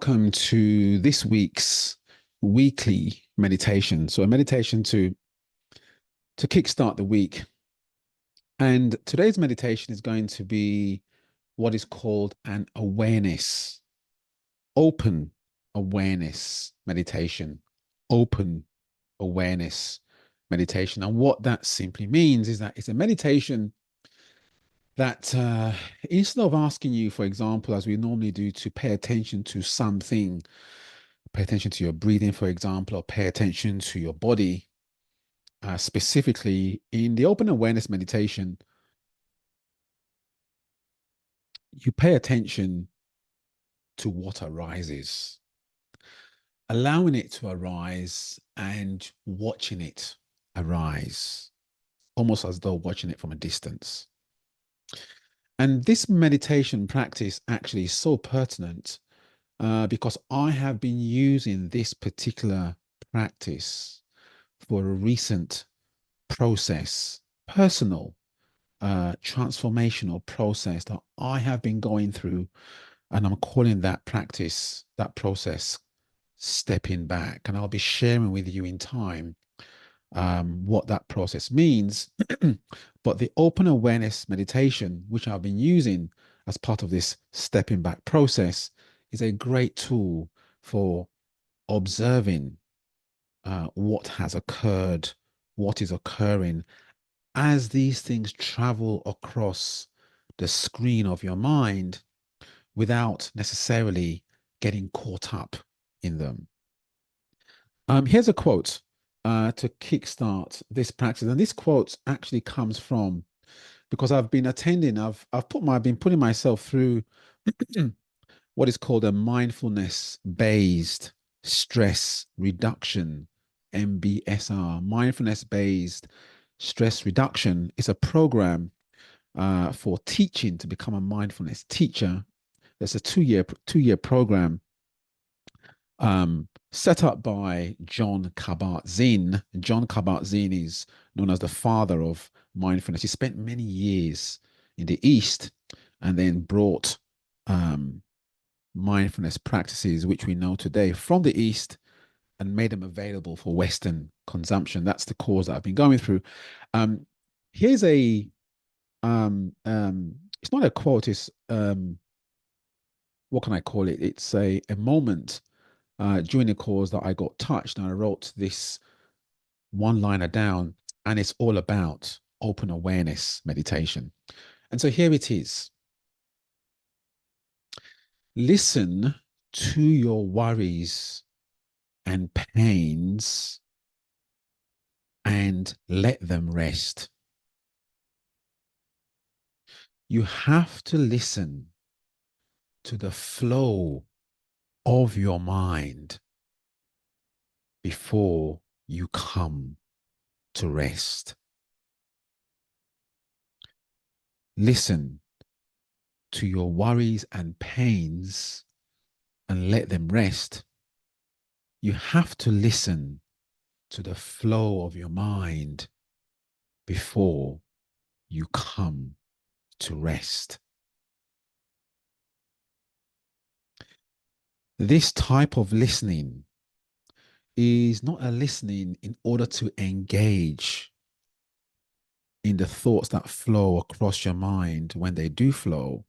welcome to this week's weekly meditation. So a meditation to kickstart the week. And today's meditation is going to be what is called an awareness, open awareness meditation, open awareness meditation. And what that simply means is that it's a meditation that instead of asking you, for example, as we normally do, to pay attention to something, pay attention to your breathing, for example, or pay attention to your body. Specifically, in the open awareness meditation, you pay attention to what arises, allowing it to arise and watching it arise, almost as though watching it from a distance. And this meditation practice actually is so pertinent because I have been using this particular practice for a recent process, personal, transformational process that I have been going through. And I'm calling that practice, that process, stepping back. And I'll be sharing with you in time what that process means. But the open awareness meditation, which I've been using as part of this stepping back process, is a great tool for observing what has occurred, what is occurring as these things travel across the screen of your mind without necessarily getting caught up in them. Here's a quote to kickstart this practice, and this quote actually comes from because I've been attending. I've been putting myself through what is called a mindfulness-based stress reduction, MBSR. Mindfulness-based stress reduction is a program for teaching to become a mindfulness teacher. There's a two-year program set up by Jon Kabat-Zinn. Jon Kabat-Zinn is known as the father of mindfulness. He spent many years in the East and then brought mindfulness practices, which we know today, from the East and made them available for Western consumption. That's the cause that I've been going through. Here's a it's not a quote, it's what can I call it? It's a moment during the course that I got touched, and I wrote this one liner down, and it's all about open awareness meditation. And so here it is. Listen to your worries and pains and let them rest. You have to listen to the flow of your mind before you come to rest. Listen to your worries and pains and let them rest. You have to listen to the flow of your mind before you come to rest. This type of listening is not a listening in order to engage in the thoughts that flow across your mind when they do flow.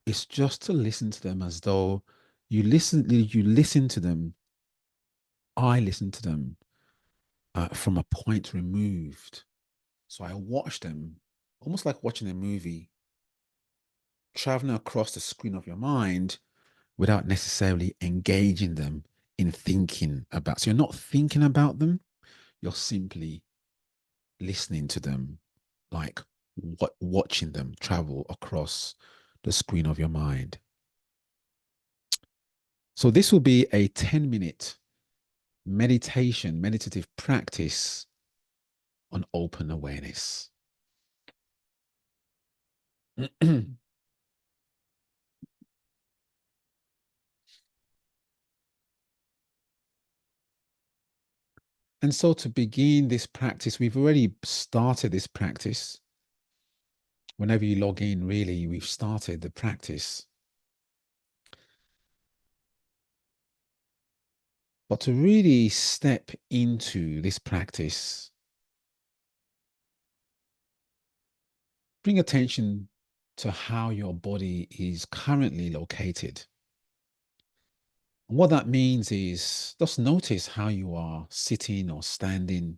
It's just to listen to them as though you listen to them. I listen to them from a point removed. So I watch them almost like watching a movie, traveling across the screen of your mind without necessarily engaging them in thinking about. So you're not thinking about them, you're simply listening to them, like watching them travel across the screen of your mind. So this will be a 10-minute meditative practice on open awareness. And so to begin this practice, we've already started this practice. Whenever you log in, really, we've started the practice. But to really step into this practice, bring attention to how your body is currently located. And what that means is just notice how you are sitting or standing.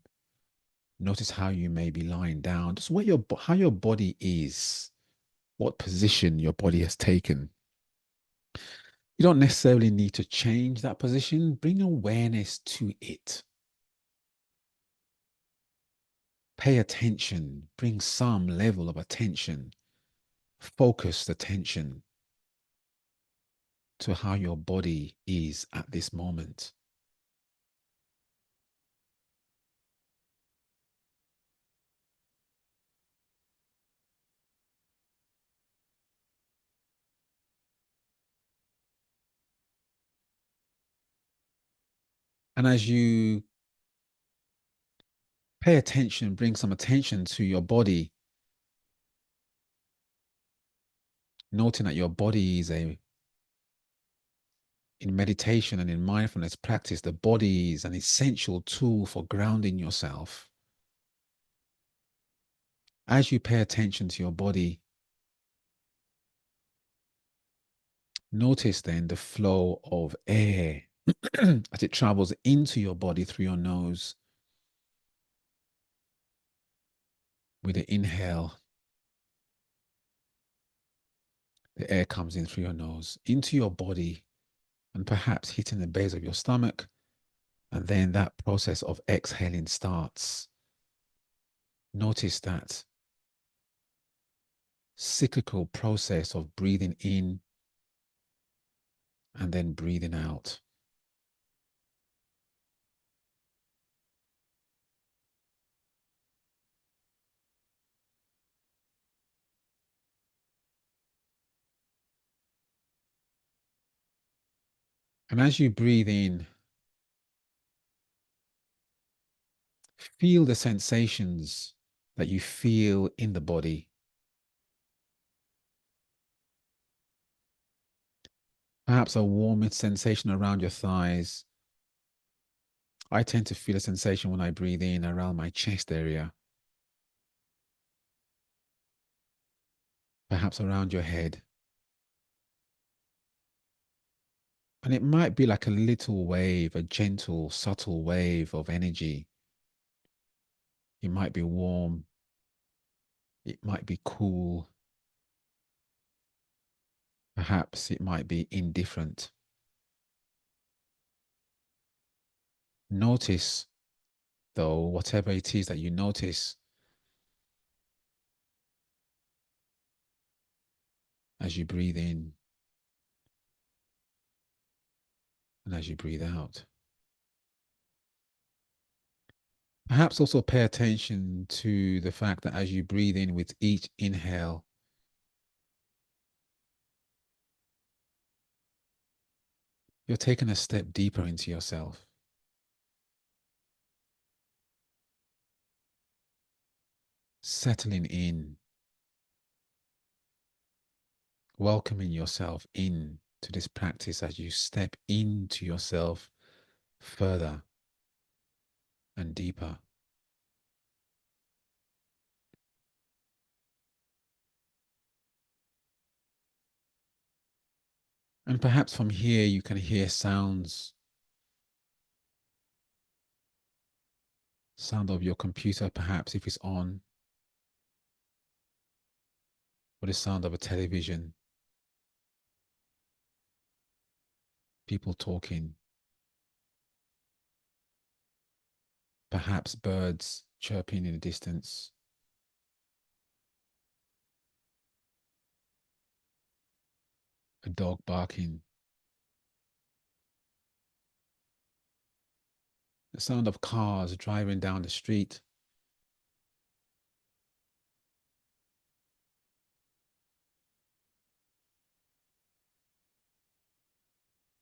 Notice how you may be lying down. Just how your body is, what position your body has taken. You don't necessarily need to change that position. Bring awareness to it. Pay attention. Bring some level of attention, focused attention to how your body is at this moment. And as you pay attention, bring some attention to your body, noting that your body is in meditation and in mindfulness practice, the body is an essential tool for grounding yourself. As you pay attention to your body, notice then the flow of air as it travels into your body through your nose. With the inhale, the air comes in through your nose into your body and perhaps hitting the base of your stomach. And then that process of exhaling starts. Notice that cyclical process of breathing in and then breathing out. And as you breathe in, feel the sensations that you feel in the body. Perhaps a warm sensation around your thighs. I tend to feel a sensation when I breathe in around my chest area. Perhaps around your head. And it might be like a little wave, a gentle, subtle wave of energy. It might be warm. It might be cool. Perhaps it might be indifferent. Notice, though, whatever it is that you notice as you breathe in and as you breathe out. Perhaps also pay attention to the fact that as you breathe in with each inhale, you're taking a step deeper into yourself. Settling in, welcoming yourself in to this practice as you step into yourself further and deeper. And perhaps from here you can hear sounds, sound of your computer, perhaps if it's on, or the sound of a television, people talking, perhaps birds chirping in the distance, a dog barking, the sound of cars driving down the street.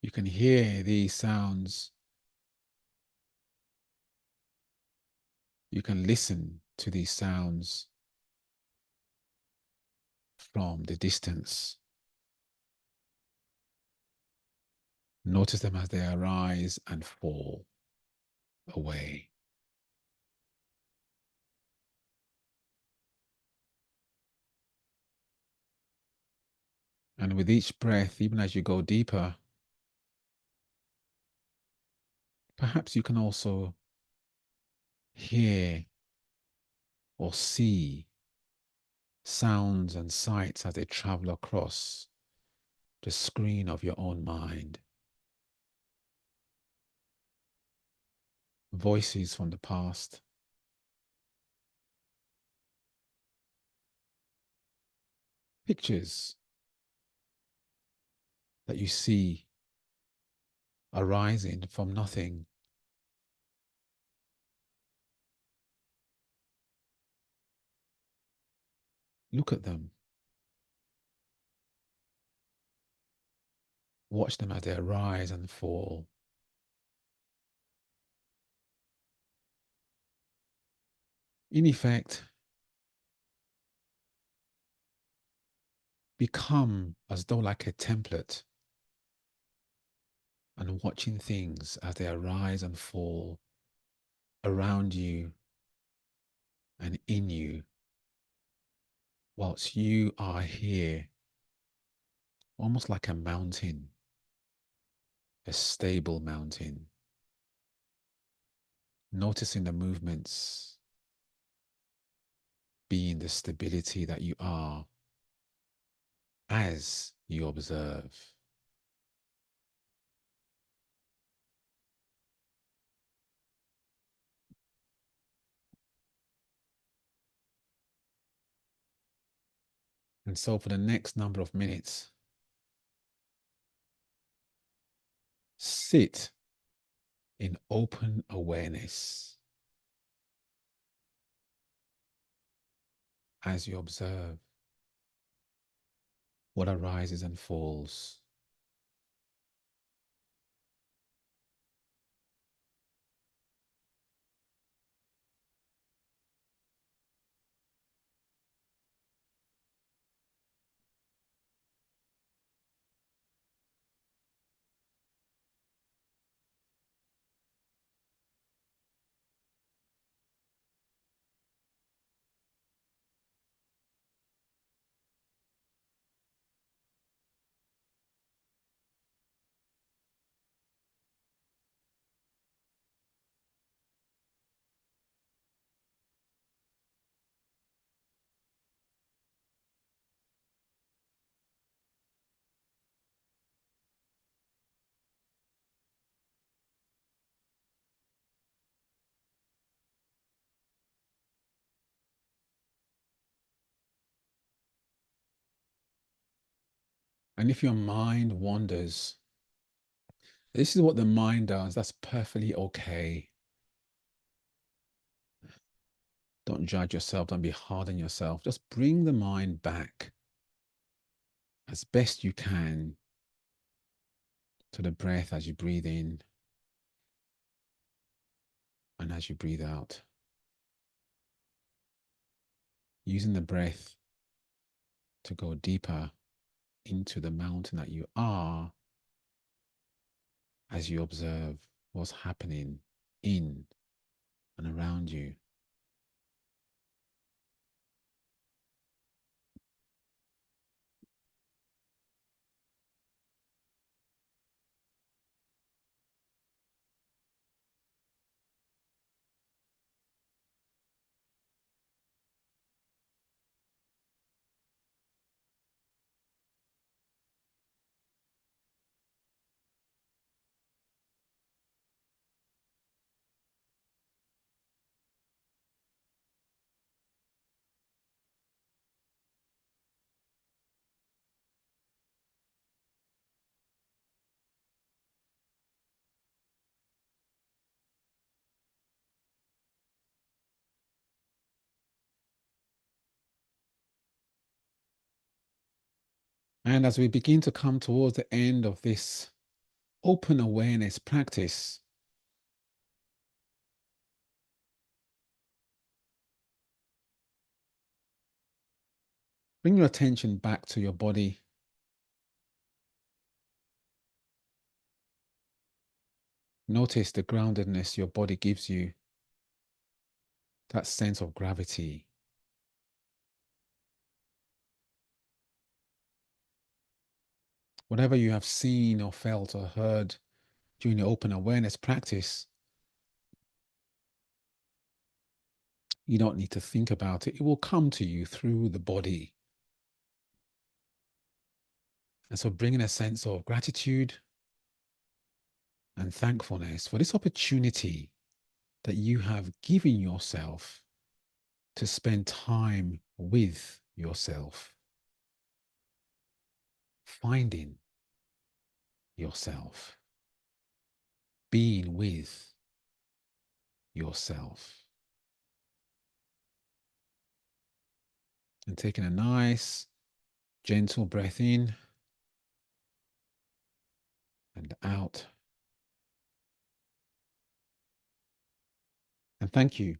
You can hear these sounds. You can listen to these sounds from the distance. Notice them as they arise and fall away. And with each breath, even as you go deeper, perhaps you can also hear or see sounds and sights as they travel across the screen of your own mind. Voices from the past, pictures that you see arising from nothing. Look at them, watch them as they arise and fall. In effect, become as though like a template and watching things as they arise and fall around you and in you, whilst you are here, almost like a mountain, a stable mountain, noticing the movements, being the stability that you are as you observe. And so for the next number of minutes, sit in open awareness as you observe what arises and falls. And if your mind wanders, this is what the mind does. That's perfectly okay. Don't judge yourself. Don't be hard on yourself. Just bring the mind back as best you can to the breath as you breathe in and as you breathe out. Using the breath to go deeper into the mountain that you are as you observe what's happening in and around you. And as we begin to come towards the end of this open awareness practice, bring your attention back to your body. Notice the groundedness your body gives you, that sense of gravity. Whatever you have seen or felt or heard during your open awareness practice, you don't need to think about it. It will come to you through the body. And so bringing a sense of gratitude and thankfulness for this opportunity that you have given yourself to spend time with yourself, finding yourself, being with yourself, and taking a nice, gentle breath in and out. And thank you.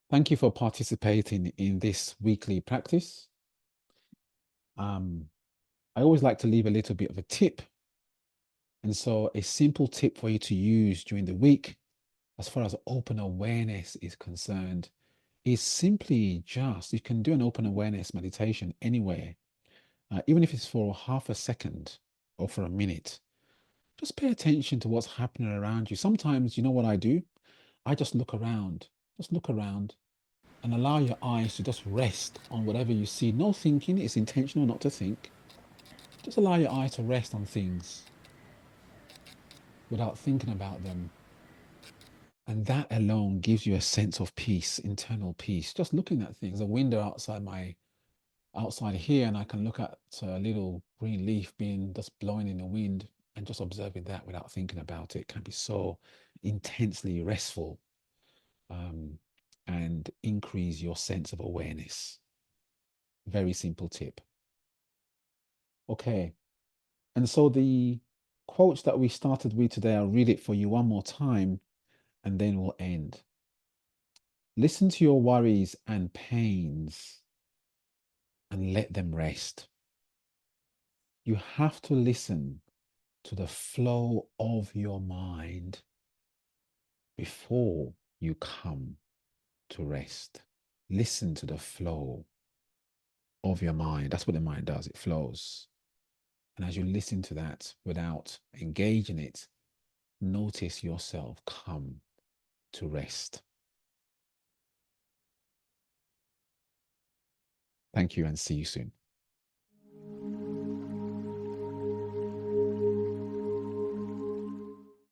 Thank you for participating in this weekly practice. I always like to leave a little bit of a tip. And so a simple tip for you to use during the week, as far as open awareness is concerned, is simply just, you can do an open awareness meditation anywhere, even if it's for half a second or for a minute. Just pay attention to what's happening around you. Sometimes, you know what I do? I just look around, and allow your eyes to just rest on whatever you see. No thinking, it's intentional not to think. Just allow your eyes to rest on things without thinking about them. And that alone gives you a sense of peace, internal peace. Just looking at things, a window outside here, and I can look at a little green leaf being just blowing in the wind, and just observing that without thinking about it can be so intensely restful, and increase your sense of awareness. Very simple tip. Okay. And so the quotes that we started with today, I'll read it for you one more time and then we'll end. Listen to your worries and pains and let them rest. You have to listen to the flow of your mind before you come to rest. Listen to the flow of your mind. That's what the mind does, it flows. And as you listen to that without engaging it, notice yourself come to rest. Thank you and see you soon.